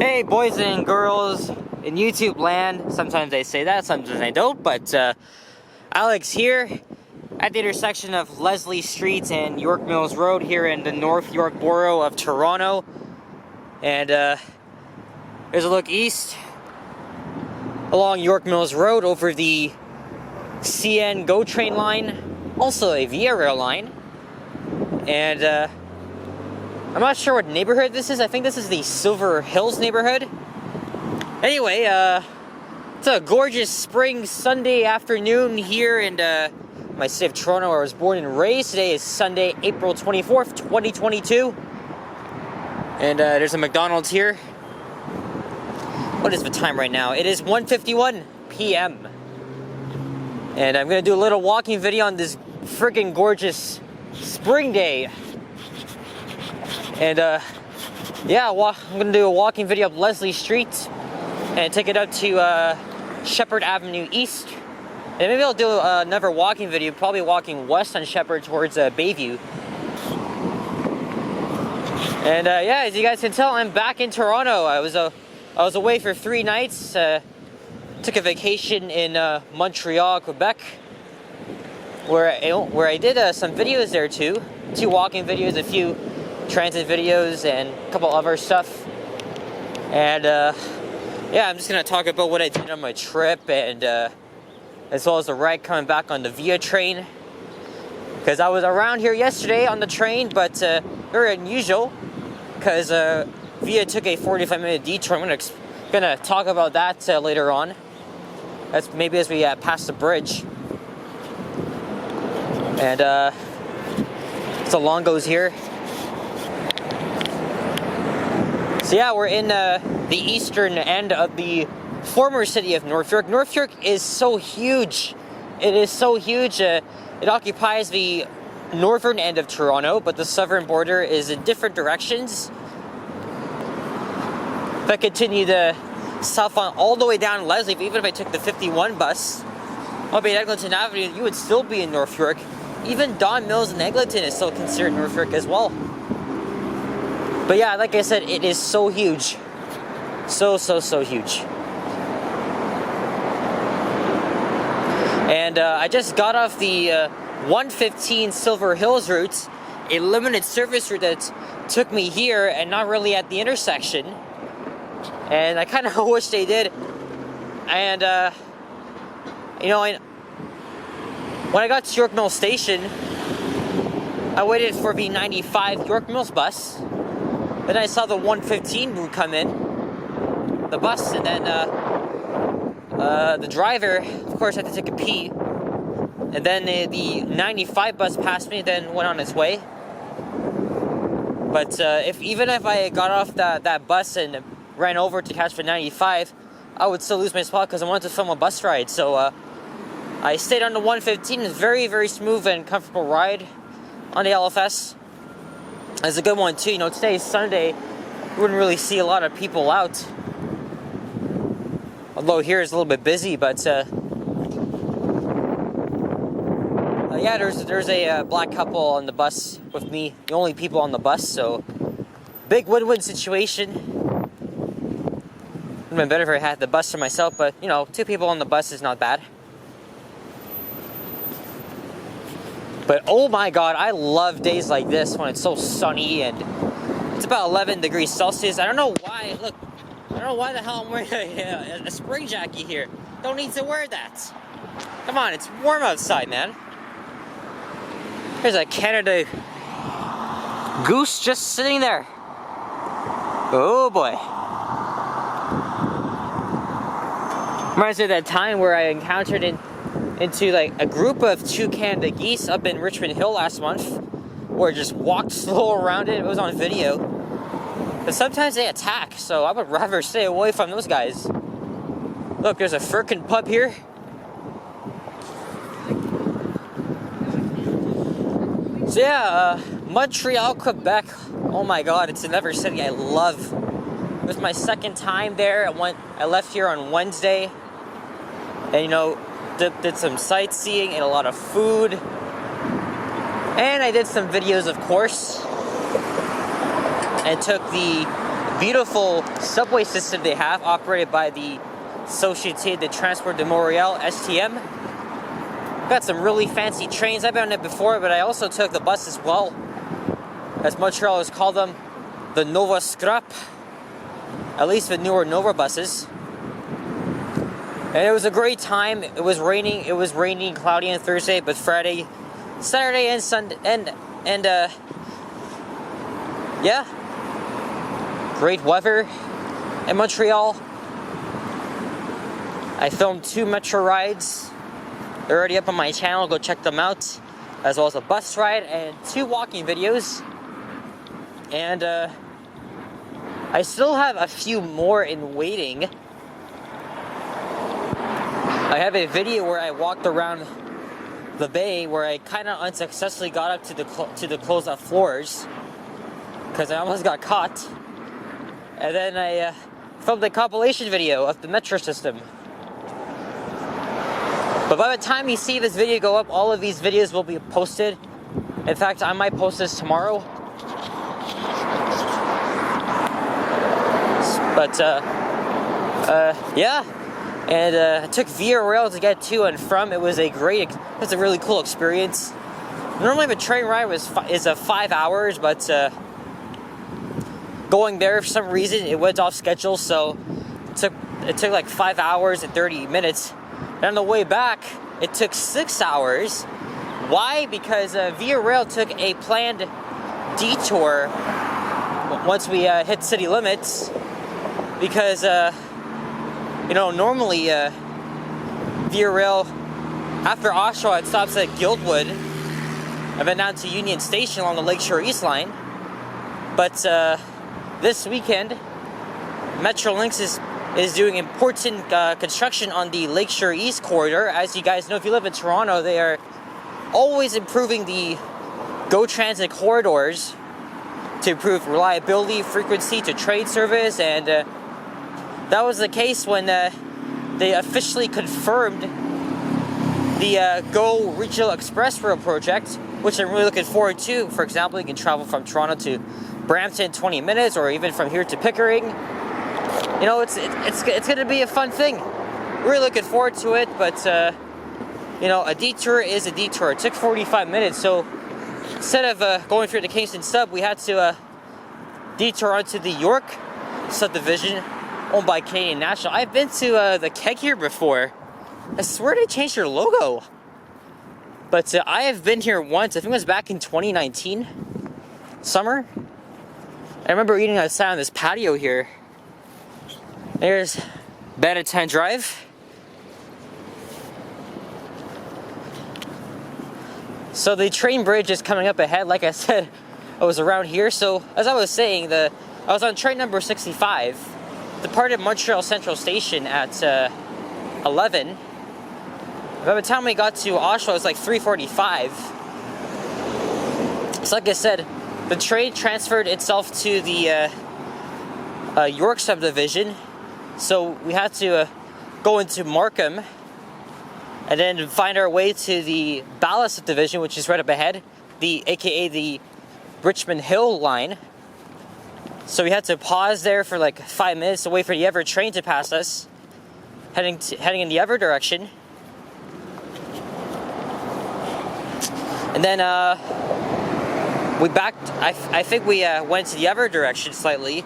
Hey boys and girls in YouTube land, sometimes I say that, sometimes I don't, but Alex here at the intersection of Leslie Street and York Mills Road here in the North York borough of Toronto. And there's a look east along York Mills Road over the CN GO train line, also a Via Rail line. And I'm not sure what neighborhood this is. I think this is the Silver Hills neighborhood. Anyway, it's a gorgeous spring Sunday afternoon here in my city of Toronto, where I was born and raised. Today is Sunday, April 24th, 2022. And there's a McDonald's here. What is the time right now? It is 1:51 p.m. And I'm going to do a little walking video on this freaking gorgeous spring day. And yeah, I'm gonna do a walking video up Leslie Street and take it up to Shepherd Avenue East. And maybe I'll do another walking video, probably walking west on Shepherd towards Bayview. And yeah, as you guys can tell, I'm back in Toronto. I was away for 3 nights. Took a vacation in Montreal, Quebec, where I did some videos there too. 2 walking videos, a few transit videos, and a couple other stuff. And yeah, I'm just gonna talk about what I did on my trip, and as well as the ride coming back on the Via train, because I was around here yesterday on the train, but very unusual because Via took a 45-minute detour. I'm gonna talk about that later on. That's maybe as we pass the bridge. And so Longo's here. So yeah, we're in the eastern end of the former city of North York. North York is so huge. It is so huge. It occupies the northern end of Toronto, but the southern border is in different directions. If I continue the south on all the way down Leslie, even if I took the 51 bus, I'll be at Eglinton Avenue, you would still be in North York. Even Don Mills and Eglinton is still considered North York as well. But yeah, like I said, it is so huge. So huge. And I just got off the 115 Silver Hills route, a limited service route that took me here and not really at the intersection. And I kind of wish they did. And, you know, when I got to York Mills Station, I waited for the 95 York Mills bus. Then I saw the 115 route come in, the bus, and then the driver, of course, had to take a pee. And then the 95 bus passed me, then went on its way. But even if I got off that bus and ran over to catch the 95, I would still lose my spot because I wanted to film a bus ride. So I stayed on the 115. It's very, very smooth and comfortable ride on the LFS. It's a good one too. You know, today is Sunday. You wouldn't really see a lot of people out. Although here is a little bit busy, but yeah, there's a black couple on the bus with me, the only people on the bus. So big win-win situation. Would have been better if I had the bus for myself, but you know, 2 people on the bus is not bad. But oh my god, I love days like this when it's so sunny and it's about 11 degrees Celsius. I don't know why, look, I don't know why the hell I'm wearing a spring jacket here. Don't need to wear that. Come on, it's warm outside, man. There's a Canada Goose just sitting there. Oh boy. Reminds me of that time where I encountered into like a group of 2 Canada geese up in Richmond Hill last month, where I just walked slow around it. It was on video. But sometimes they attack, so I would rather stay away from those guys. Look, there's a Firkin pup here. So yeah, Montreal, Quebec. Oh my god, it's another city I love. It was my 2nd time there. I left here on Wednesday. And you know, did some sightseeing, ate a lot of food, and I did some videos, of course, and took the beautiful subway system they have, operated by the Société de Transport de Montréal, STM. Got some really fancy trains. I've been on it before, but I also took the bus as well, as Montreal has called them, the Nova Scrap, at least the newer Nova buses. And it was a great time. It was raining, cloudy on Thursday, but Friday, Saturday, and Sunday, and yeah, great weather in Montreal. I filmed 2 metro rides. They're already up on my channel. Go check them out, as well as a bus ride and 2 walking videos. And I still have a few more in waiting. I have a video where I walked around the bay, where I kind of unsuccessfully got up to the closed off floors because I almost got caught. And then I filmed a compilation video of the metro system. But by the time you see this video go up, all of these videos will be posted. In fact, I might post this tomorrow. But yeah. And I took Via Rail to get to and from. It was a really cool experience. Normally the train ride is 5 hours, but going there for some reason it went off schedule, so it took like 5 hours and 30 minutes. And on the way back, it took 6 hours. Why? Because Via Rail took a planned detour once we hit city limits, because normally Via Rail, after Oshawa, it stops at Guildwood and then down to Union Station along the Lakeshore East line. But this weekend, Metrolinx is doing important construction on the Lakeshore East corridor. As you guys know, if you live in Toronto, they are always improving the GO Transit corridors to improve reliability, frequency to trade service, and that was the case when they officially confirmed the GO Regional Express Rail project, which I'm really looking forward to. For example, you can travel from Toronto to Brampton in 20 minutes, or even from here to Pickering. You know, it's going to be a fun thing. Really looking forward to it, but a detour is a detour. It took 45 minutes, so instead of going through the Kingston sub, we had to detour onto the York subdivision owned by Canadian National. I've been to the Keg here before. I swear they changed their logo. But I have been here once. I think it was back in 2019 summer. I remember eating outside on this patio here. There's Bannatyne Drive. So the train bridge is coming up ahead. Like I said, I was around here. So as I was saying, I was on train number 65. Departed Montreal Central Station at 11. By the time we got to Oshawa, it was like 3:45. So like I said, the train transferred itself to the York subdivision. So we had to go into Markham and then find our way to the Ballast subdivision, which is right up ahead, aka the Richmond Hill line. So we had to pause there for like 5 minutes to wait for the Ever train to pass us, heading in the Ever direction. And then we backed. I think we went to the Ever direction slightly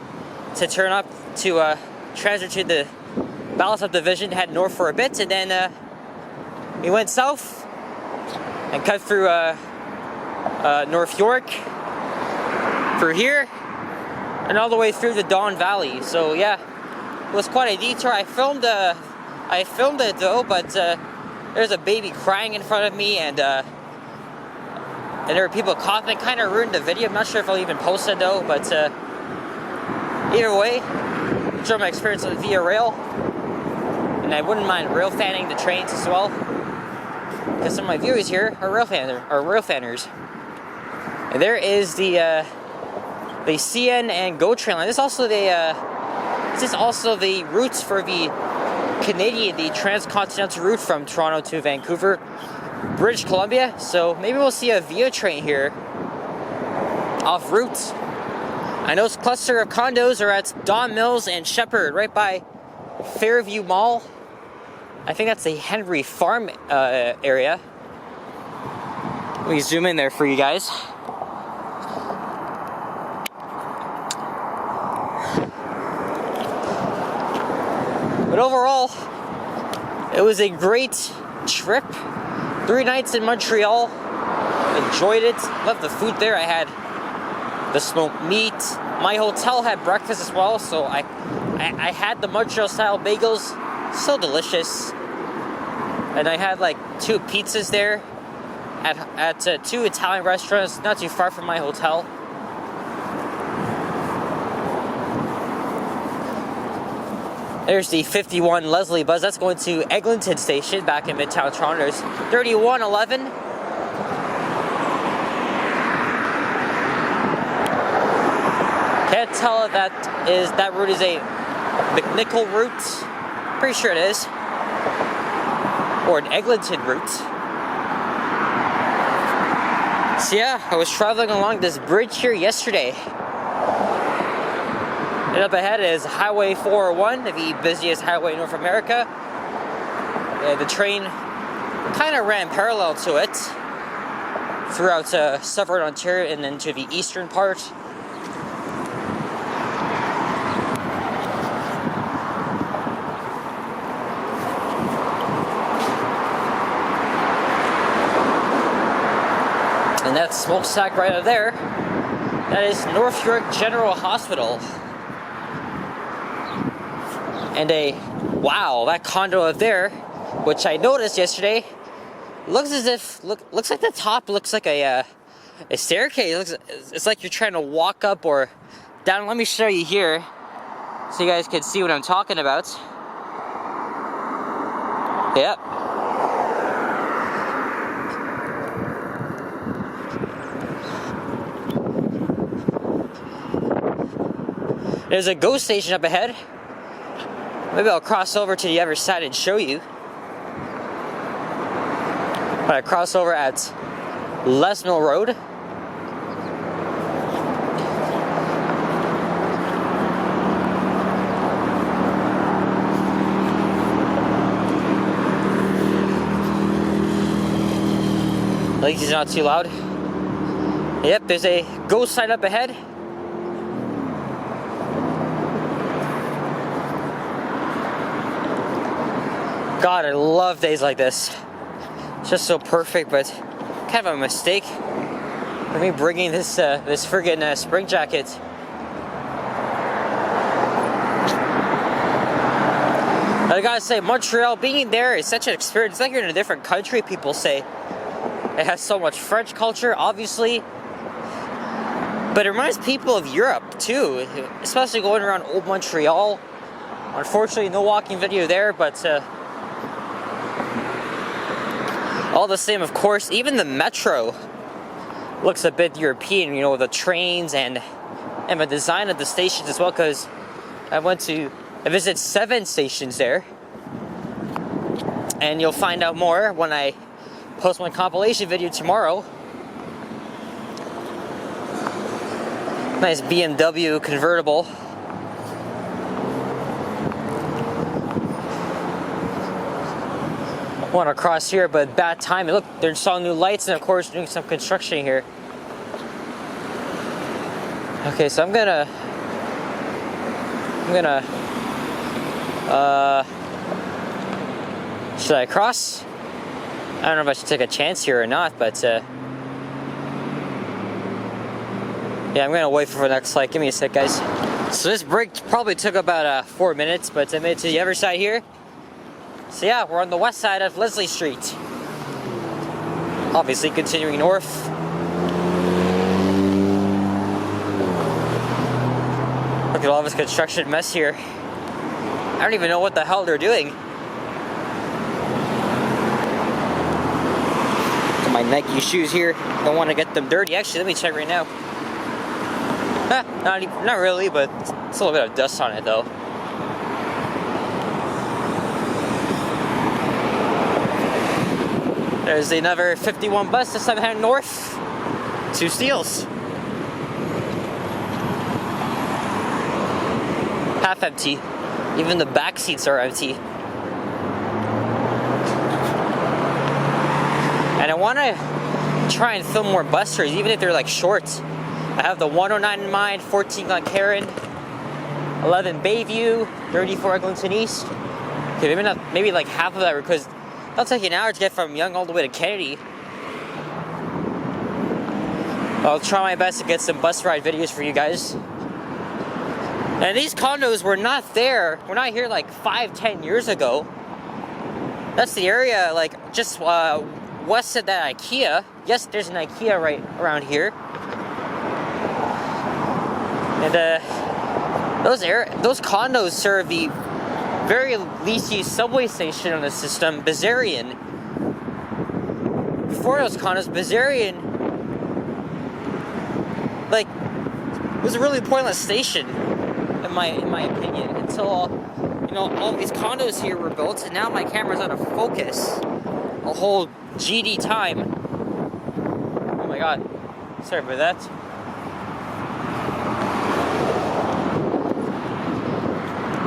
to turn up to transfer to the Ballast subdivision, head north for a bit, and then we went south and cut through North York through here and all the way through the Don Valley. So yeah, it was quite a detour. I filmed it though, but there's a baby crying in front of me, and there were people coughing. It kind of ruined the video. I'm not sure if I'll even post it though, but either way, enjoy my experience on Via Rail, and I wouldn't mind rail fanning the trains as well, because some of my viewers here are rail fanners. And there is the CN and GO train line. This is also the routes for the transcontinental route from Toronto to Vancouver, British Columbia. So maybe we'll see a Via train here off route. I know this cluster of condos are at Don Mills and Shepherd, right by Fairview Mall. I think that's the Henry Farm area. Let me zoom in there for you guys. But overall, it was a great trip. 3 nights in Montreal. Enjoyed it. Loved the food there. I had the smoked meat. My hotel had breakfast as well, so I had the Montreal style bagels. So delicious. And I had like 2 pizzas there at 2 Italian restaurants not too far from my hotel. There's the 51 Leslie bus. That's going to Eglinton Station back in Midtown Toronto. There's 3111. Can't tell if that route is a McNichol route. Pretty sure it is. Or an Eglinton route. So yeah, I was traveling along this bridge here yesterday. And up ahead is Highway 401, the busiest highway in North America. The train kind of ran parallel to it throughout southern Ontario and then to the eastern part. And that smokestack right over there, that is North York General Hospital. And wow, that condo up there, which I noticed yesterday, looks like the top looks like a staircase. It's like you're trying to walk up or down. Let me show you here, so you guys can see what I'm talking about. Yep. There's a GO station up ahead. Maybe I'll cross over to the other side and show you. I cross over at Les Mill Road. At least it's not too loud. Yep, there's a GO sign up ahead. God, I love days like this. It's just so perfect, but kind of a mistake for me bringing this friggin' spring jacket. I gotta say, Montreal, being there is such an experience. It's like you're in a different country, people say. It has so much French culture, obviously. But it reminds people of Europe, too. Especially going around Old Montreal. Unfortunately, no walking video there, but all the same, of course, even the metro looks a bit European, you know, the trains and the design of the stations as well, because I visited 7 stations there. And you'll find out more when I post my compilation video tomorrow. Nice BMW convertible. Want to cross here, but bad timing. Look, they're installing new lights and of course doing some construction here. Okay, so I'm gonna should I cross? I don't know if I should take a chance here or not, but yeah, I'm gonna wait for the next light. Give me a sec, guys. So this break probably took about 4 minutes, but I made it to the other side here. So yeah, we're on the west side of Leslie Street. Obviously continuing north. Look at all this construction mess here. I don't even know what the hell they're doing. My Nike shoes here. Don't want to get them dirty. Actually, let me check right now. Not really, but it's a little bit of dust on it though. There's another 51 bus, this time heading north to Steeles. half empty. Even the back seats are empty. And I want to try and film more bus tours, even if they're like short. I have the 109 in mind, 14 Glencairn, 11 Bayview, 34 Eglinton East. Okay, maybe like half of that, because that'll take an hour to get from Yonge all the way to Kennedy. I'll try my best to get some bus ride videos for you guys. And these condos were not here like 5-10 years ago. That's the area, like just west of that IKEA. Yes, there's an IKEA right around here. And those condos serve the very least used subway station on the system, Bezarian. Before those condos, Bezarian, like, was a really pointless station, in my opinion, until all these condos here were built, and now my camera's out of focus a whole GD time. Oh my god, sorry about that.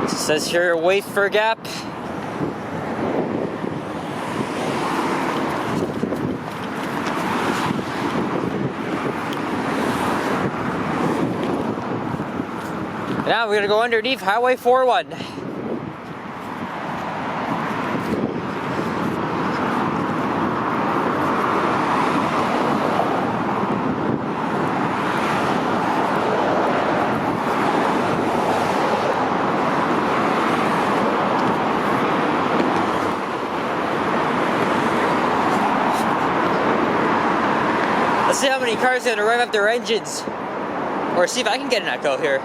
It says here, wait for Gap. Now we're gonna go underneath Highway 41. Let's see how many cars are gonna rev up their engines, or see if I can get an echo here.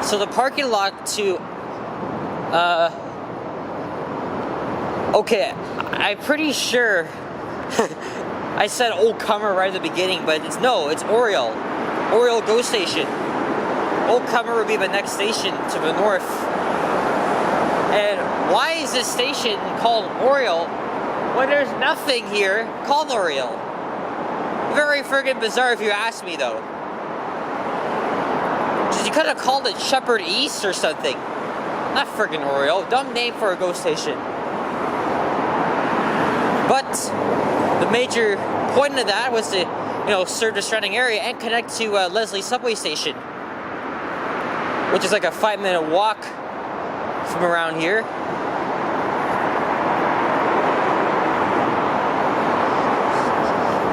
So the parking lot to, okay, I'm pretty sure I said Old Comer right at the beginning, but it's Oriole. Oriole GO Station. Old Comer would be the next station to the north. And why is this station called Oriole when there's nothing here called Oriole? Very friggin' bizarre if you ask me, though. You could have called it Shepherd East or something. Not friggin' Oriole. Dumb name for a GO station. But the major point of that was to, serve the surrounding area and connect to Leslie subway station, which is like a 5-minute walk from around here.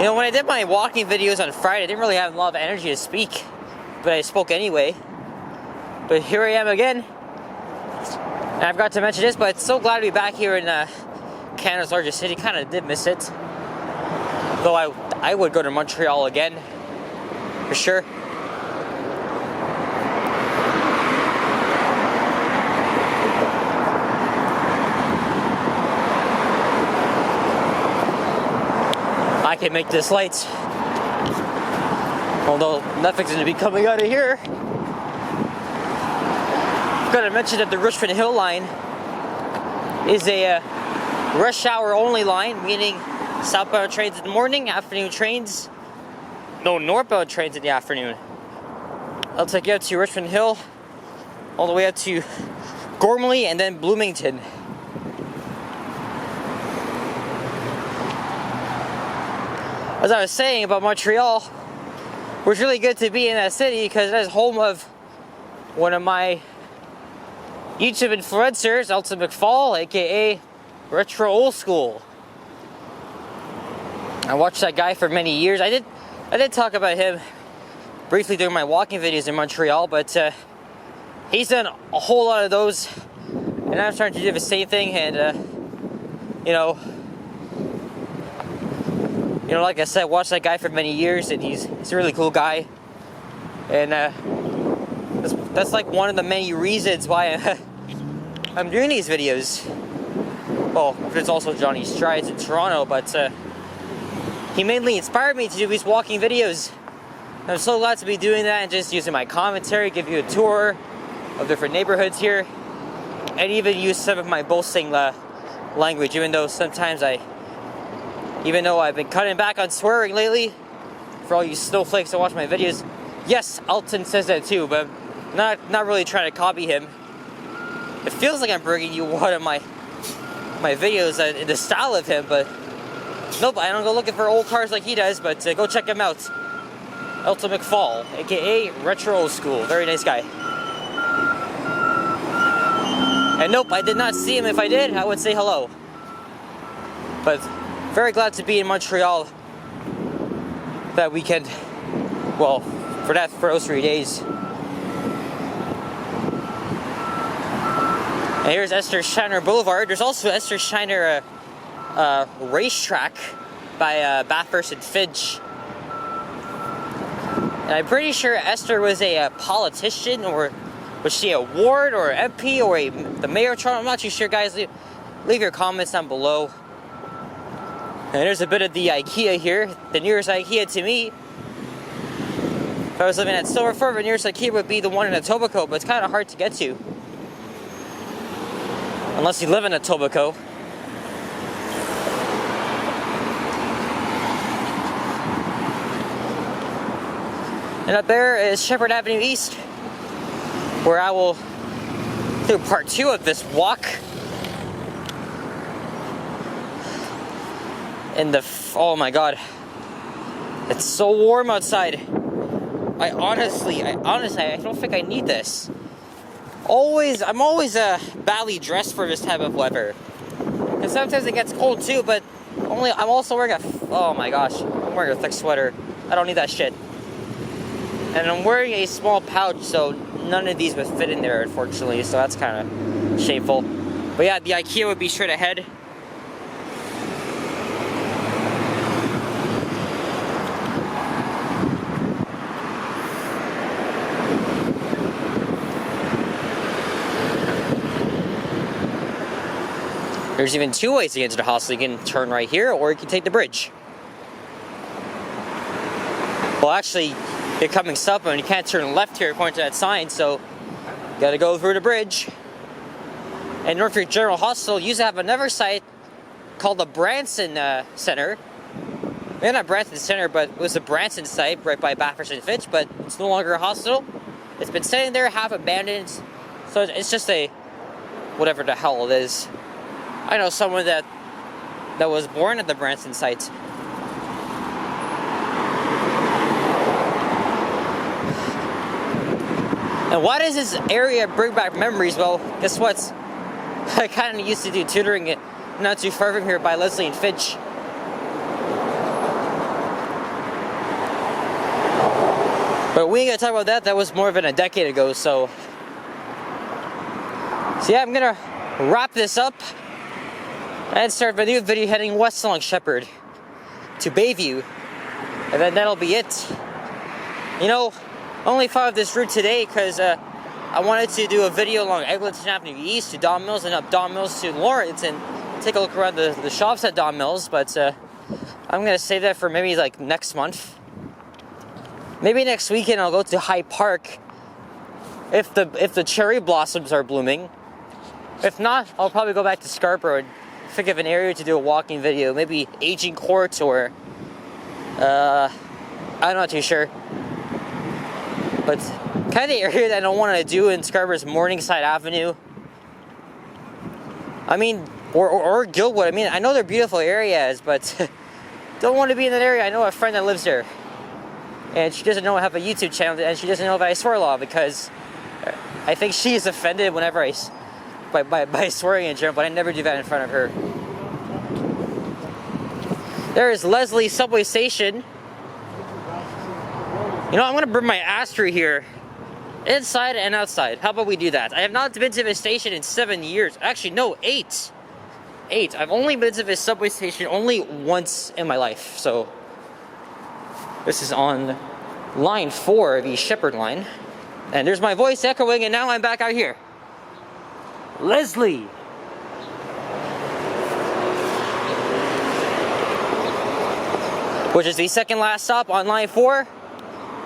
When I did my walking videos on Friday, I didn't really have a lot of energy to speak, but I spoke anyway. But here I am again. And I forgot to mention this, but so glad to be back here in Canada's largest city. Kind of did miss it. Though I would go to Montreal again, for sure. I can make this light. Although nothing's going to be coming out of here. I've got to mention that the Richmond Hill line is a rush hour only line, meaning southbound trains in the morning, afternoon trains, no, northbound trains in the afternoon. I'll take you out to Richmond Hill, all the way out to Gormley and then Bloomington. As I was saying about Montreal, it was really good to be in that city because it is home of one of my YouTube influencers, Elton McFall, aka Retro Old School. I watched that guy for many years. I did talk about him briefly during my walking videos in Montreal, but he's done a whole lot of those, and I'm starting to do the same thing. And like I said, I watched that guy for many years, and he's a really cool guy. And that's like one of the many reasons why I'm doing these videos. Well, there's also Johnny Strides in Toronto, but he mainly inspired me to do these walking videos. I'm so glad to be doing that and just using my commentary, give you a tour of different neighborhoods here, and even use some of my boasting language, even though I've been cutting back on swearing lately. For all you snowflakes that watch my videos, yes, Elton says that too, but Not really trying to copy him. It feels like I'm bringing you one of my videos in the style of him, but nope, I don't go looking for old cars like he does, but go check him out. Elton McFall, aka Retro Old School. Very nice guy. And nope, I did not see him. If I did, I would say hello. But very glad to be in Montreal that weekend. Well, for those 3 days. And here's Esther Shiner Boulevard. There's also Esther Shiner racetrack by Bathurst and Finch. And I'm pretty sure Esther was a politician, or was she a ward or MP or the mayor of Toronto? I'm not too sure, guys. Leave your comments down below. And there's a bit of the IKEA here. The nearest IKEA to me, if I was living at Silver Fir, the nearest IKEA would be the one in Etobicoke, but it's kind of hard to get to. Unless you live in Etobicoke. And up there is Shepherd Avenue East, where I will do part 2 of this walk. Oh my god, it's so warm outside. I honestly, I don't think I need this. I'm always badly dressed for this type of weather. And sometimes it gets cold too, but I'm also wearing oh my gosh, I'm wearing a thick sweater. I don't need that shit. And I'm wearing a small pouch, so none of these would fit in there, unfortunately, so that's kind of shameful. But yeah, the IKEA would be straight ahead. There's even 2 ways to get into the hostel. You can turn right here, or you can take the bridge. Well, actually, you're coming southbound, you can't turn left here according to that sign, so you gotta go through the bridge. And Northfield General Hospital used to have another site called the Branson Center. Maybe not Branson Center, but it was the Branson site right by Bathurst and Finch, but it's no longer a hospital. It's been sitting there, half abandoned, so it's just a whatever the hell it is. I know someone that was born at the Branson site. And why does this area bring back memories? Well, guess what? I kind of used to do tutoring not too far from here by Leslie and Finch. But we ain't gonna talk about that. That was more than a decade ago, so yeah, I'm gonna wrap this up and start a new video heading west along Shepherd to Bayview, and then that'll be it. You know, I only followed this route today because I wanted to do a video along Eglinton Avenue East to Don Mills and up Don Mills to Lawrence and take a look around the shops at Don Mills, but I'm gonna save that for maybe like next month. Maybe next weekend I'll go to Hyde Park if the cherry blossoms are blooming. If not, I'll probably go back to Scarborough and think of an area to do a walking video. Maybe Aging Court or I'm not too sure. But kind of the area that I don't want to do in Scarborough's Morningside Avenue. I mean, or Guildwood. I mean, I know they're beautiful areas, but don't want to be in that area. I know a friend that lives there, and she doesn't know I have a YouTube channel, and she doesn't know that I swear a lot because I think she is offended whenever by swearing in general, but I never do that in front of her. There is Leslie Subway Station. You know, I'm gonna bring my ass through here, inside and outside. How about we do that? I have not been to this station in 7 years. Actually, no, 8. 8. I've only been to this subway station only once in my life. So this is on line 4, the Shepherd line. And there's my voice echoing, and now I'm back out here. Leslie. Which is the second last stop on line 4.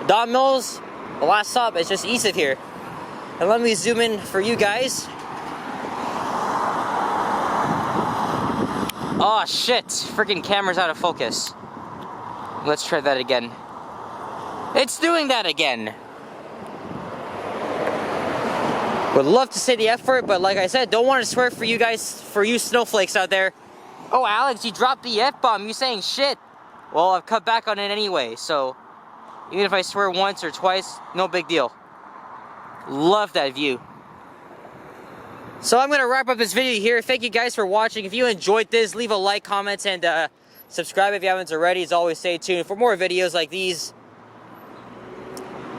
Don Mills, the last stop is just east of here. And let me zoom in for you guys. Oh shit, freaking camera's out of focus. Let's try that again. It's doing that again. Would love to say the F word, but like I said, don't want to swear for you guys, for you snowflakes out there. Oh, Alex, you dropped the F-bomb. You saying shit. Well, I've cut back on it anyway, so even if I swear once or twice, no big deal. Love that view. So I'm going to wrap up this video here. Thank you guys for watching. If you enjoyed this, leave a like, comment, and subscribe if you haven't already. As always, stay tuned for more videos like these.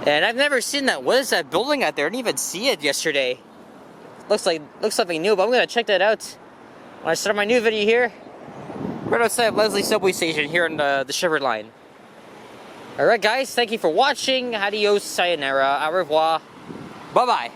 And I've never seen that. What is that building out there? I didn't even see it yesterday. Looks something new, but I'm going to check that out when I start my new video here. Right outside Leslie Subway Station here on the Shiver Line. Alright guys, thank you for watching. Adios, sayonara, au revoir. Bye-bye.